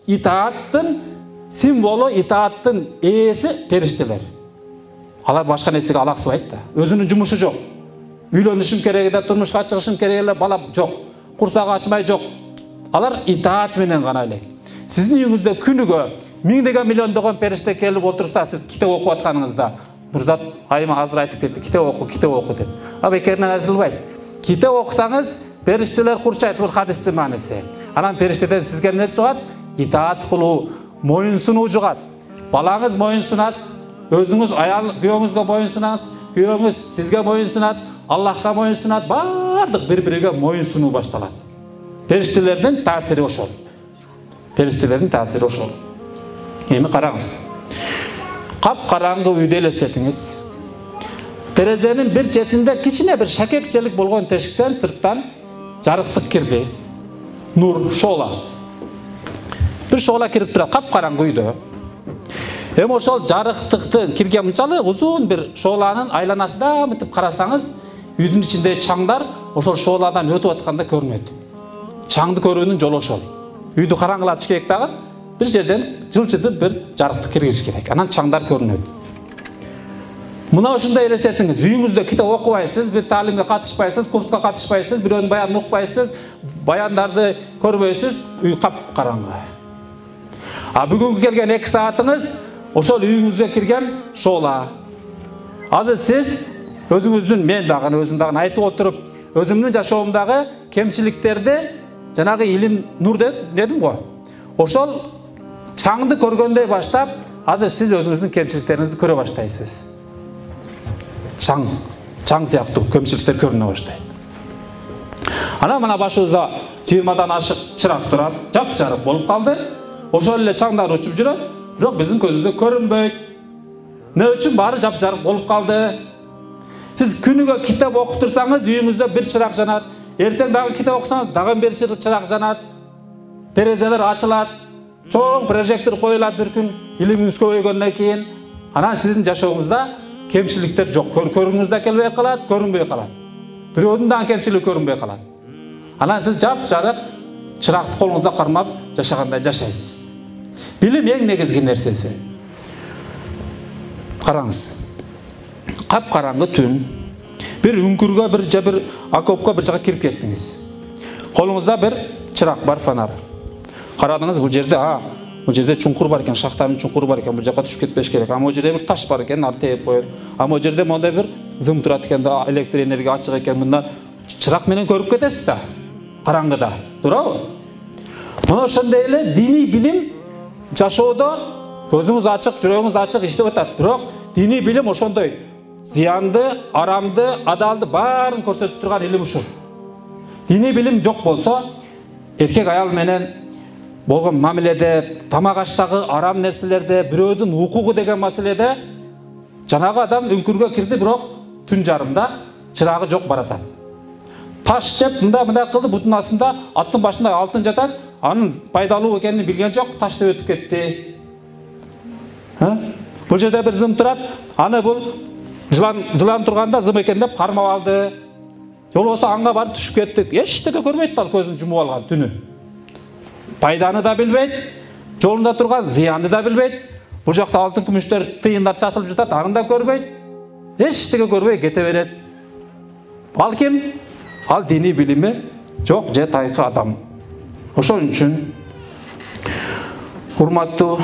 itaаттын символу, itaаттын ээси периштелер. Алар башка нерсеге алаксыбайт да. Өзүнүн жумушу жок. Үйлөнүшүм керек да, турмушка чыгышым керек эле, бала жок. Курсагы ачмай жок. Алар итаат менен гана элек. Сиздин үйүңүздө күнүгө миңдеген миллиондогон периште келип отурса, сиз китеп окуп атканыңызда, Нурзат айыма азыр айтып кетти, китеп оку деп. А бекеринен айтылбайт. Китеп окусаңыз, периштелер курчайт, бул хадистин мааниси. Анан периштеден сизге эмне чыгат? Итаат кылуу, моюнсунуу жугат. Балаңыз моюнсунат, өзүңүз аял күйөөңүзгө моюнсунасыз, күйөөңүз сизге моюнсунат, Аллахка моюнсунат, бардык бири-бириге моюнсунуу башталат. Периштелердин таасири ошол. Периштелердин таасири ошол. Эми караңыз. Кап-караңгы үйдө элестетиңиз. Терезенин бир четинде кичине бир шакекчелик болгон тешиктен сырттан жарыктык кирди. Нур, шола. Бир шола кирип турат, кап-караңгы үйдө. Эми ошол жарыктыктын кирген мынчалык узун бир шоланын айланасында мынтип карасаңыз, үйдүн ичинде чаңдар ошол шоладан өтүп атканда көрүнөт. Чаңды көрүүнүн жолу ошол. Үйдү караңгылатыш керек дагы, бир жерден жылчытып бир жарыктык киргизиш керек. Анан чаңдар көрүнөт. Мына ушундай элестетиңиз, үйүңүздө китеп окубайсыз, бир таалимге катышпайсыз, курска катышпайсыз, бирөөнүн баянын укпайсыз, баяндарды көрбөйсүз, үй кап-караңгы. А бүгүнкү келген 2 саатыңыз ошол үйүңүзгө кирген шола. Азыр сиз өзүңүздүн, мен дагы өзүм дагы айтып отуруп, өзүмдүн жашоомдагы кемчиликтерди жанагы илим нур дедим го. Ошол чаңды көргөндөй баштап, азыр сиз өзүңүздүн кемчиликтериңизди көрө баштайсыз. Чаң сыяктуу кемчиликтер көрүнө баштайт. Анан мына башыбызда 20дан ашык чырак турат, жап-жарык болуп калды. Ошол эле чаңдар учуп жүрөт, бирок биздин көзүбүзгө көрүнбөйт. Не үчүн баары жап-жарык болуп калды? Сиз күнүгө китеп окуп турсаңыз, үйүңүздө бир чырак жанат. Эртең дагы китеп окусаңыз, дагы бир чырак жанат. Терезелер ачылат. Чоң прожектор коюлат бир күн, илимиңиз көбөйгөндөн кийин. Анан сиздин жашооңузда кемчиликтер жок. Көргүңүз да келбей калат, көрүнбөй калат. Бирөөнүн дагы кемчилиги көрүнбөй калат. Анан сиз жап-жарык чыракты колуңузда кармап жашагандай жашайсыз. Билим эң негизги нерсеси. Караңыз. Кап-караңгы түн. Бир үңкүргө, бир окопко бир жака кирип кеттиңиз. Колуңузда бир чырак бар, фонар. Карадыңыз, бул жерде чуңкур бар экен, шахтанын чуңкуру бар экен, бул жака түшүп кетпеш керек. Ама бул жерде бир таш бар экен, аны тээп коет. Ама бул жерде мондай бир зым турат экен да, электр энергия ачык экен, мындан чырак менен көрүп кетесиз да. Караңгыда, туурабы? Мына ошондой эле диний билим жашоодо көзүңүз ачык, жүрөгүңүз ачык иштеп атат. Бирок диний билим ошондой зыянды, арамды, адалды баарын көрсөтүп турган илим ушул. Диний билим жок болсо, эркек аял менен болгон мамиледе, тамак аштагы арам нерселерде, бирөөдүн укугу деген маселеде жанагы адам үңкүргө кирди, бирок түн жарымда чырагы жок баратат. Таш жеп, мында кылды, бутун астында, аттын башында алтын жатат, анын пайдалуу экенин билген жок, таш деп өтүп кетти. Бул жерде бир зым турат, аны бул жылан турганда зым экен деп кармап алды. Жол болсо анга барып түшүп кетти. Эчтеке көрбөйт ал, көзүн жумуп алган түнү. Пайданы да билбейт, жолунда турган зыянды да билбейт. Бул жакта алтын күмүштөр, тыйындар чачылып жатат, аны да көрбөйт. Эчтеке көрбөй кете берет. Ал ким? Ал диний билими жок же тайкы адам. Ошон үчүн урматтуу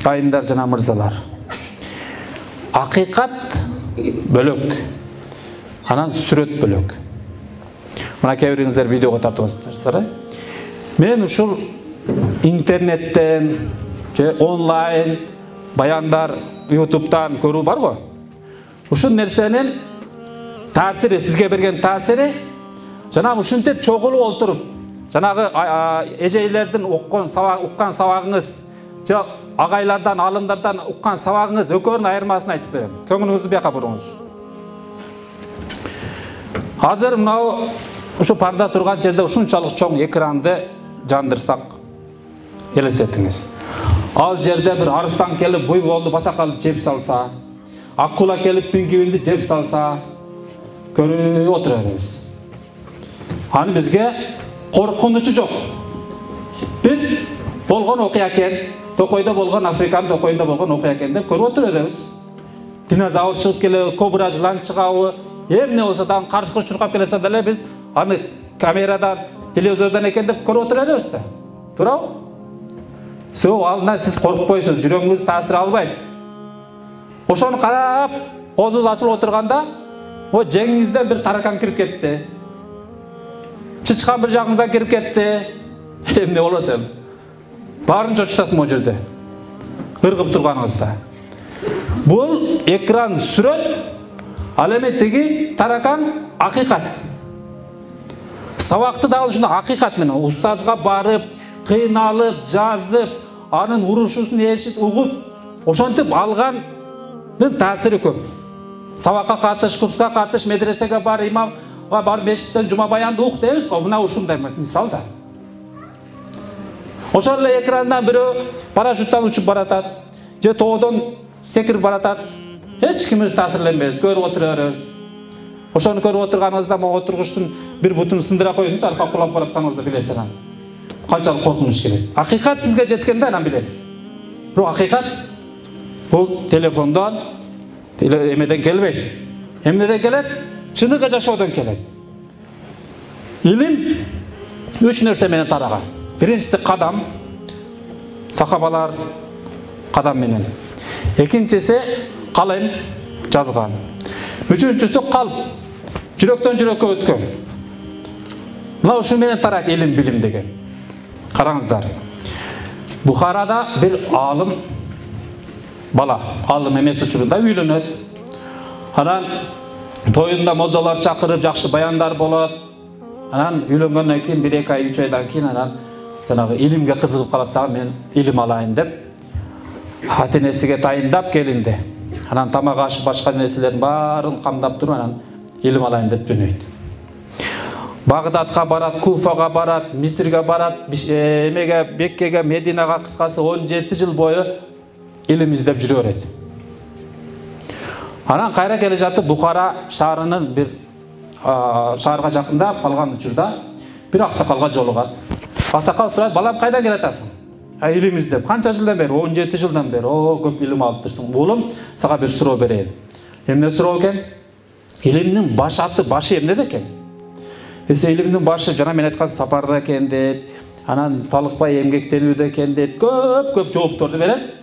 айымдар жана мырзалар, акыйкат бөлөк, анан сүрөт бөлөк. Мына кээ бириңиздер видеого тартып атасыздар. Мен ушул интернеттен же онлайн баяндар YouTube'дан көрүү бар го. Ушул нерсенин таасири, сизге берген таасири, жанагы ушинтип чогулуп олтуруп, жанагы эжейлердин уккан сабагыңыз, же агайлардан, алымдардан уккан сабагыңыз экөөнүн айырмасын айтып берем. Көңүлүңүздү бияка буруңуз. Азыр мынау ушу парда турган жерде ушунчалык чоң экранды жандырсак элестетиңиз. Ал жерде бир арыстан келип буйволду басакалып жеп салса, акула келип пингвинди жеп салса, көрүп отура беребиз. Аны бизге коркунучу жок. Бир болгон окуя экен, Токойдо болгон, Африканын Токойунда болгон окуя экен деп көрүп отур элебиз. Динозавр чыгып келеби, кобра жылан чыгабы, эмне болсо дагы каршы чуркап келсе деле биз аны камерадан, телевизордон экен деп көрүп отур элебиз да. Туурабы? Сол алдынан сиз коркпойсуз, жүрөгүңүз таасир албайт. Ошону карап, козуңуз ачылып отурганда, о жеңиңизден бир таракан кирип кетти. Чычкан бир жагыңыздан кирип кетти. Эмне болосу эми? Баарын чочутасың могу жерде. Ыргып турганыңызда. Бул экран сүрөт, ал эми тиги таракан акыйкат. Сабакты дагы ушундай акыйкат менен устазга барып, кыйналып, жазып, анын урушусун eshit, угуп, ошентип алгандын таасири көп. Сабакка катыш, курска катыш, медресеге бар, имамга бар, мешіттен жума баянды ук дейбиз го, мына ушундай мисалда. Ошол эле экрандан бирөө парашюттан учуп баратат, же тоодон секирип баратат. Эч кимибиз таасирленбейбиз, көрүп отурабыз. Ошону көрүп отурганыңызда могу отургучтун бир бутун сындыра коюңузчу, арка кулап баратканыңызды билесиз анан. Канчалык коркунуч керек. Акыйкат сизге жеткенде анан билесиз. Бирок акыйкат бул телефондон, эмеден келбейт. Эмнеден келет? Чыныгы жашоодон келет. Илим үч нерсе менен тараган. Биринчиси кадам, сахабалар кадам менен. Экинчиси калем, жазган. Үчүнчүсү калп, жүрөктөн жүрөккө өткөн. Мына ушу менен тарайт илим, билим деген. Караңыздар. Бухарада бир алым бала, алым эмес учурунда үйлөнөт. Анан тоюнда молдолор чакырып, жакшы баяндар болот. Анан үйлөнгөндөн кийин 1-2 ай, 3 айдан кийин анан жанагы илимге кызыгып калат дагы, мен илим алайын деп ата-энесиге дайындап келинди. Анан тамак аш башка нерселердин баарын камдап туруп анан илим алайын деп жөнөйт. Багдадка барат, Куфага барат, Мисирге барат, эмеге, Беккеге, Мединага, кыскасы 17 жыл бою илим издеп жүрө берет. Анан кайра келе жатып Бухара шаарынын бир шаарга жакындап калган учурда бир аксакалга жолугат. Аксакал сурайт: "Балам, кайдан келатасың?" Илим издеп. "Канча жылдан бери?" "17 жылдан бери." "О, көп илим алыптырсың. Уулум, сага бир суроо берейин." "Эмне суроо экен?" "Илимдин баш аты, башы эмнеде экен?" Десе, илимдин башы жана мен айткан сапарда экен дейт. Анан талыкпай эмгектенүүдө экен дейт. Көп жоопторду берет.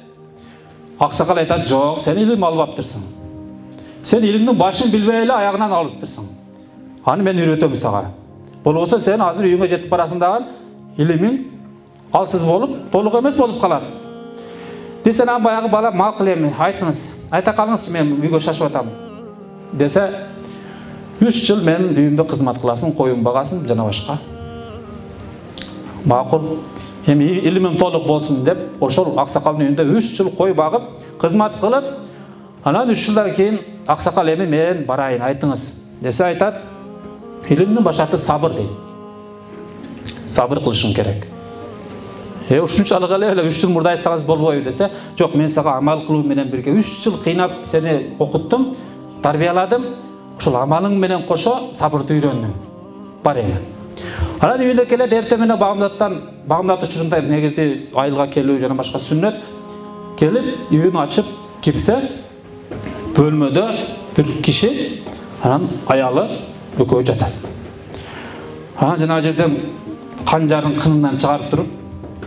Аксакал айтат: "Жок, сен илим албаптырсың. Сен илимдин башын билбей эле аягынан алыптырсың. Аны мен үйрөтөм сага. Болбосо сен азыр үйүңө жетип барасың дагы илимиң алсыз болуп, толук эмес болуп калат." Десе, "Анан баягы бала, макул эми, айтыңыз. Айта калыңызчы, мен үйгө шашып атам." Десе, 3 жыл мен үйүмдө кызмат кыласың, коюм багасың, жана башка. Макул. Эми илимим толук болсун деп, ошол аксакалдын үйүндө 3 жыл кой багып, кызмат кылып, анан 3 жылдан кийин аксакал: "Эми мен барайын, айтыңыз." Десе, айтат: "Илимдин баш аты сабыр" дейт. Сабыр кылышың керек. Ушунчалык эле 3 жыл мурда айтсаңыз болбойбу десе, "Жок, мен сага амал кылуу менен бирге 3 жыл кыйнап сени окуттум, тарбияладым. Ушул амалың менен кошо сабырды үйрөндүм. Бар эми." Анан үйүнө келет, эртең менен багымдат учурунда негизи айылга келүү жана башка сүннөт. Келип, үйүн ачып кирсе, бөлмөдө бир киши, анан аялы экөө жатат. Анан жана жерден канжарын кынынан чыгарып туруп: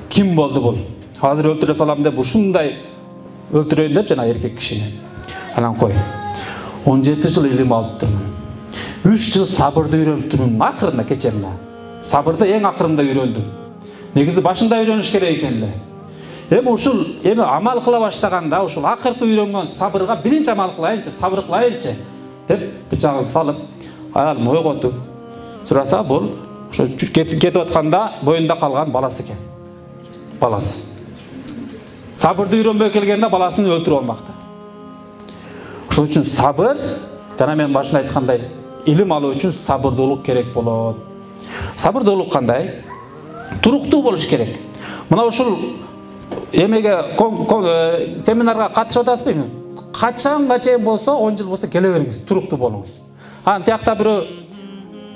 "Ким болду бул? Азыр өлтүрө салам деп ушундай өлтүрөйүн" деп жана эркек кишини. Анан кой. 17 жыл илим алыптырмын. 3 жыл сабырды үйрөнүптүрмүн. Акырында кечемде. Сабырды эң акырында үйрөндүм. Негизи башында үйрөнүш керек экен эле. Эми ушул амал кыла баштаганда, ушул акыркы үйрөнгөн сабырга биринчи амал кылайынчы, сабыр кылайынчы деп бычагын салып, аялын ойготуп сураса, бул ошо кетип атканда боюнда калган баласы экен. Баласы. Сабырды үйрөнбөй келгенде баласын өлтүрүп алмакта. Ошол үчүн сабыр, жана мен башында айткандай, илим алуу үчүн сабырдуулук керек болот. Сабырдуулук кандай? Туруктуу болуш керек. Мына ушул эмеге семинарга катышып атасызбы? Качанга чейин болсо, 10 жыл болсо келе бериңиз, туруктуу болуңуз. Анан тиякта бирөө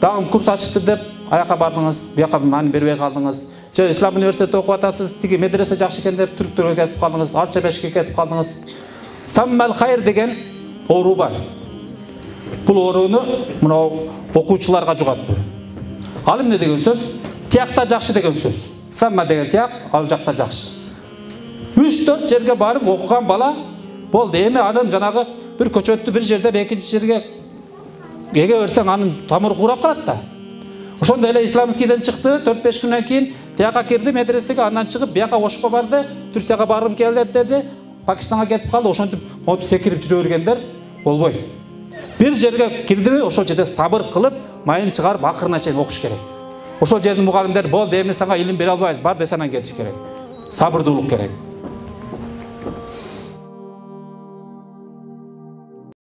дагы курс ачыптыр деп аяка бардыңыз, бияка маани бербей калдыңыз. же ислам университетте окуп атасыз, тиги медресе жакшы экен деп түрктөргө кетип калдыңыз, арча бешке кетип калдыңыз. Саммал хайр деген оору бар. Бул ооруну мына окуучуларга жугат бул. Ал эмне деген сөз? Тиякта жакшы деген сөз. Самма деген тияк, ал жакта жакшы. 3-4 жерге барып окуган бала болду. Эми анын жанагы bir көчөттү bir жерден экинчи жерге эге берсең анын тамыры курап калат да. Ошондой эле исламскийден чыкты, 4-5 күнөн кийин тияка кирди медресеге, андан чыгып бияка Ошко барды, Түркияга баргым келди деди, Пакистанга кетип калды. Ошентип моп секирип жүрө бергендер болбойт. Bir жерге кирдиби, ошол жерде сабыр кылып, майын чыгарып акырына чейин окуш керек. Ошол жердин мугалимдери болду, эми сага илим бере албайбыз, бар десе анан кетиш керек. Сабырдуулук керек.